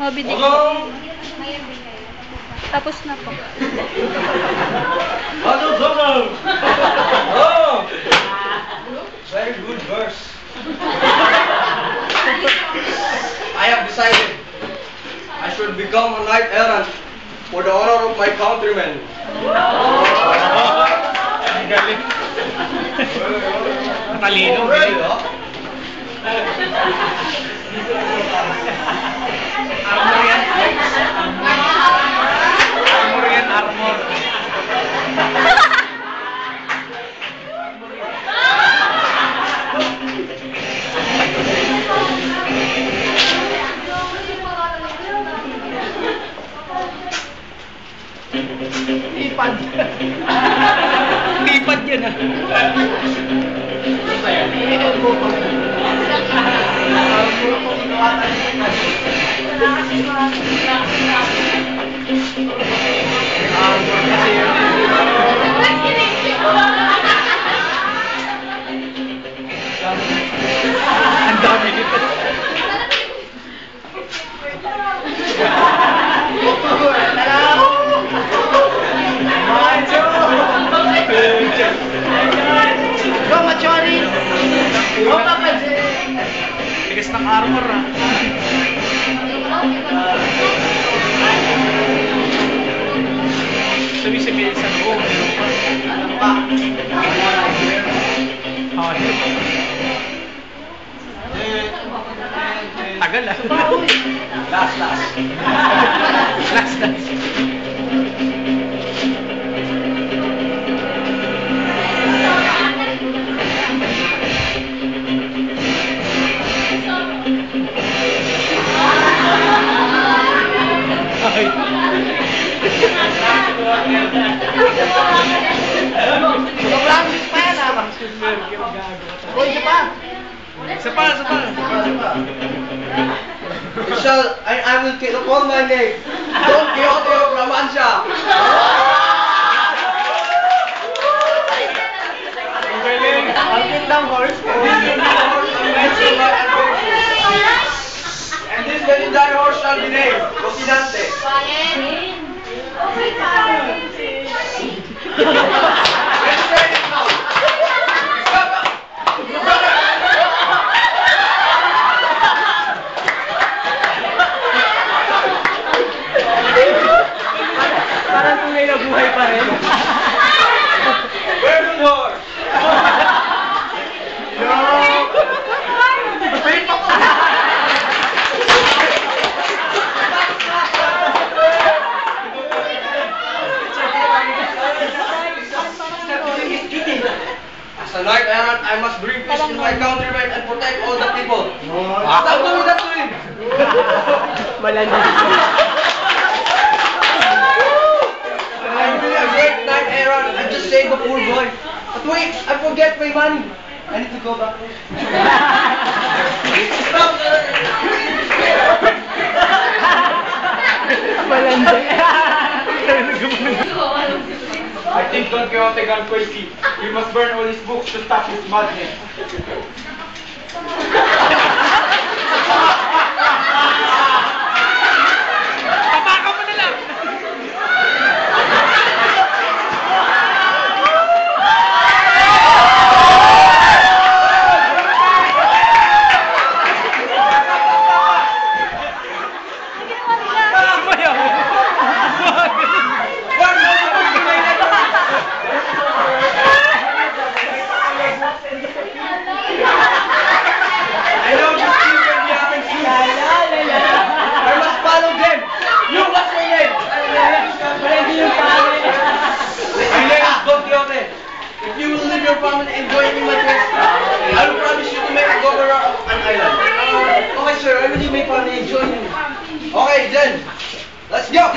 Moby Dick. Tapos na po. Oh! Very good verse. I have decided I should become a knight errant for the honor of my countrymen. Ang galing. Talino. Armor yan. Armor yan, armor. Lipad. Lipad yan ah. Ang dami nito. Go, Machori! Go, Papa J! Tigas ng armor ah. Sabi-sabihin sa loob. Ano pa? Tagal ah. Last. Last. Ay. Sobrang pa yan ah. Uy, isa pa. Isa pa. I will take upon my name. Don Quixote of La Mancha. I'll get down horse. And this legendary horse shall be named Rocinante. Parang kung ngayon nabuhay pa rin. Where's the horse? As a knight errant, I must bring peace to my countrymen and protect all the people. Stop doing that to him! Malandi. I'm really a great knight errant. I just saved a poor boy. But wait, I forget my money. I need to go back. Stop! Malandi. I think Don Quixote gone crazy. We must burn all his books to stop his madness. Papaka mo na lang. If you will leave your family and join me, my friends, I will promise you to make a governor of an island. Okay, sir, I will leave my family and join you. Okay, then, let's go!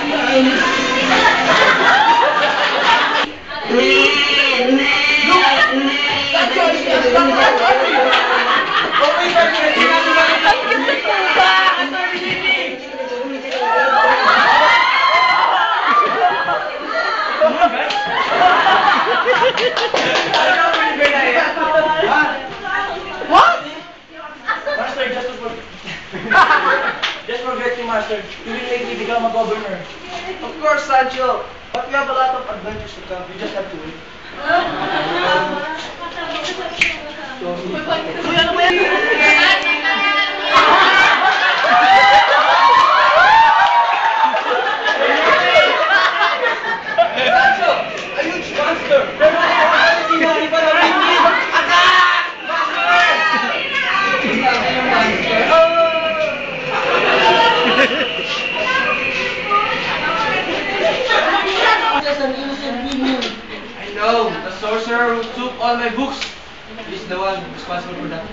What? Master, just forget to Master. You will make me become a governor. Of course, Sancho. But we have a lot of adventures to come. We just have to wait. Uy, ano ba yan? Sancho, a huge monster. Pero hindi pa nabingin. Attack! Master! Sabi ng monster. I know, the sorcerer who took all my books is the one responsible for that.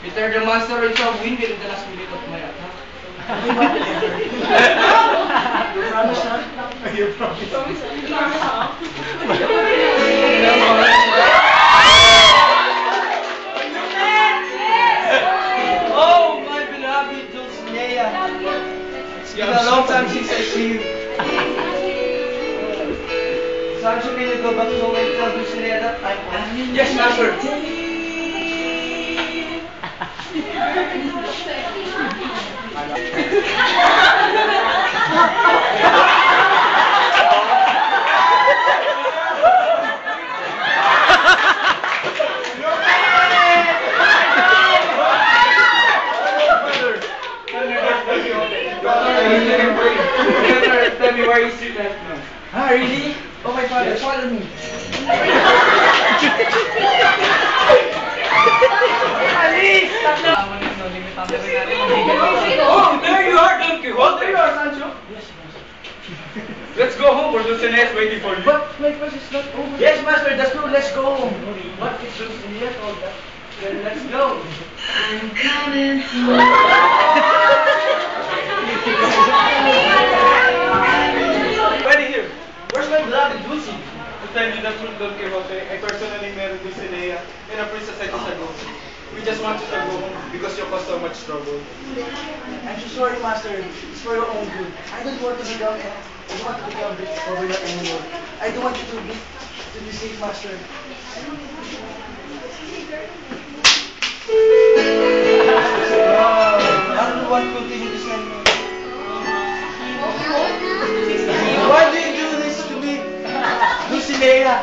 Peter the monster himself win in the last minute of my attack. You promise, huh? You Oh, my beloved Dulcinea. It's been a long time since I see you. Sancho, can you go back home and tell Dulcinea that I'm home? Yes, Master. Tell me where you sit right now. Ah, really? Oh, my father, follow me. Alice! Oh, there you are, Don Quixote. There you are, Sancho. Yes, Let's go home, or Dulcinea is waiting for you. but my quest is not over. Yes, Master, that's true. Let's go home. What is Dulcinea told us? Then let's go. I'm coming Ready here. Where's my beloved Dulcie? To tell you the truth, Don Quixote, I personally married Dulcinea and a princess I just ago. We just want you to go home because you caused so much trouble. I'm so sorry, Master. It's for your own good. I don't want to become rich overnight anymore. I don't want you to be safe, Master. I don't want to continue this anymore. Why do you do this to me, Dulcinea?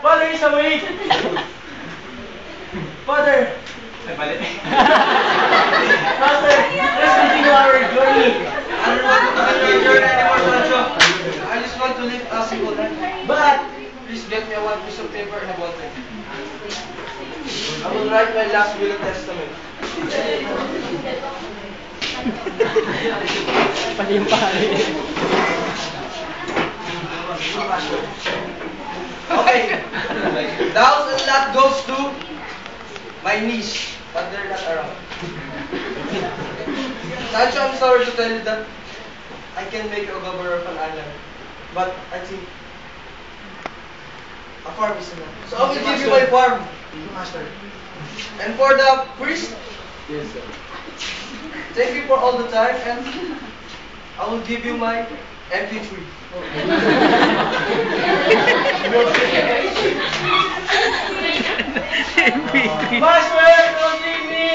Father is awake! Father! Master, let's continue our journey. I don't want to continue your journey anymore, Sancho. I just want to live a simple life. But, please get me a one piece of paper and a bottle. I will write my last will and testament. Pati yung pare. Okay. Down and lot goes to my niece, but they're not around. Sancho, I'm sorry to tell you that I can make you a governor of an island, but I think a farm is enough. So I will give you my farm, Master. And for the priest, Yes, sir. thank you for all the time, and I will give you my MP3. Master, don't leave me!